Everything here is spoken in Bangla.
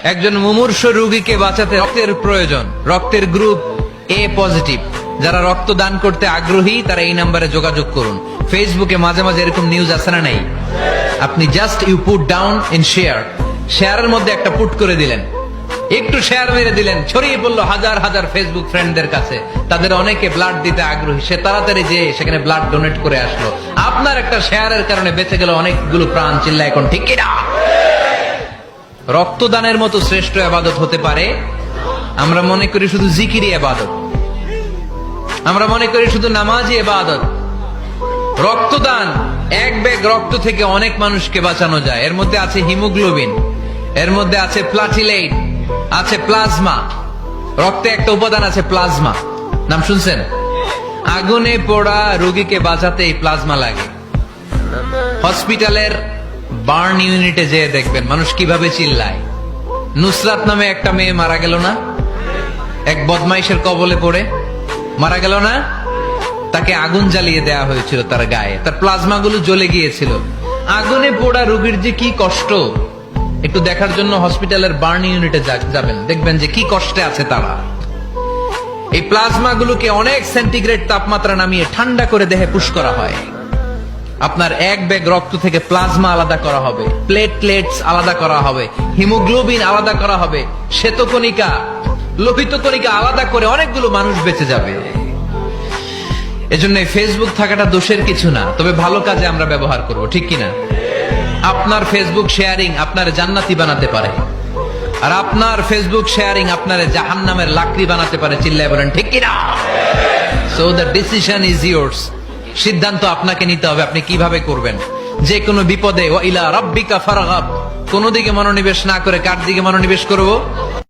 একজন মুমূর্ষু রোগীকে বাঁচাতে রক্তের প্রয়োজন, রক্তের গ্রুপ এ পজিটিভ। যারা রক্ত দান করতে আগ্রহী তারা এই নাম্বারে যোগাযোগ করুন। ফেসবুকে মাঝে মাঝে এরকম নিউজ আসে না নাই? আপনি just you put down in share, শেয়ারের মধ্যে একটা পুট করে দিলেন, একটু শেয়ার মেরে দিলেন, ছড়িয়ে পড়লো হাজার হাজার ফেসবুক ফ্রেন্ডদের কাছে। তাদের অনেকে ব্লাড দিতে আগ্রহী, সে তাড়াতাড়ি যে সেখানে ব্লাড ডোনেট করে আসলো। আপনার একটা শেয়ারের কারণে বেঁচে গেল অনেকগুলো প্রাণ। চিল্লা এখন ঠিক কিনা? রক্তদানের মতো শ্রেষ্ঠ ইবাদত হতে পারে? আমরা মনে করি শুধু জিকিরি ইবাদত, আমরা মনে করি শুধু নামাজি ইবাদত। রক্তদান, এক ব্যাগ রক্ত থেকে অনেক মানুষকে বাঁচানো যায়। এর মধ্যে আছে হিমোগ্লোবিন, এর মধ্যে আছে প্লাটিলেট, আছে প্লাজমা। রক্তে একটা উপাদান আছে প্লাজমা, নাম শুনছেন? আগুনে পোড়া রোগীকে বাঁচাতে এই প্লাজমা লাগে। হসপিটালের বার্ন ইউনিটে যেয়ে দেখবেন মানুষ কিভাবে চিল্লায়। নুসরাত নামে একটা মেয়ে মারা গেল না? এক বদমাইশের কবলে পড়ে মারা গেল না? তাকে আগুন জ্বালিয়ে দেওয়া হয়েছিল তার গায়ে, তার প্লাজমা গুলো জ্বলে গিয়েছিল। আগুনে পোড়া রোগীর যে কি কষ্ট, একটু দেখার জন্য হসপিটালের বার্ন ইউনিটে যাবেন, দেখবেন যে কি কষ্টে আছে তারা। এই প্লাজমা গুলোকে অনেক সেন্টিগ্রেড তাপমাত্রা নামিয়ে ঠান্ডা করে দেহে পুশ করা হয়। আপনার এক ব্যাগ রক্ত থেকে প্লাজমা আলাদা করা হবে, প্লেটলেটস আলাদা করা হবে, হিমোগ্লোবিন আলাদা করা হবে, শ্বেতকণিকা, লোহিত কণিকা আলাদা করে অনেকগুলো মানুষ বেঁচে যাবে। এজন্য ফেসবুক থাকাটা দোষের কিছু না, তবে ভালো কাজে আমরা ব্যবহার করব, ঠিক কিনা? আপনার ফেসবুক শেয়ারিং আপনার জান্নাতি বানাতে পারে, আর আপনার ফেসবুক শেয়ারিং আপনার জাহান্নামের লাকড়ি বানাতে পারে। চিল্লায় বলেন ঠিক কিনা? So the decision is yours. সিদ্ধান্ত আপনাকে নিতে হবে, আপনি কিভাবে করবেন। যে কোনো বিপদে ওয়া ইলা রাব্বিকা ফারগাব, কোন দিকে মনোনিবেশ না করে কার দিকে মনোনিবেশ করব?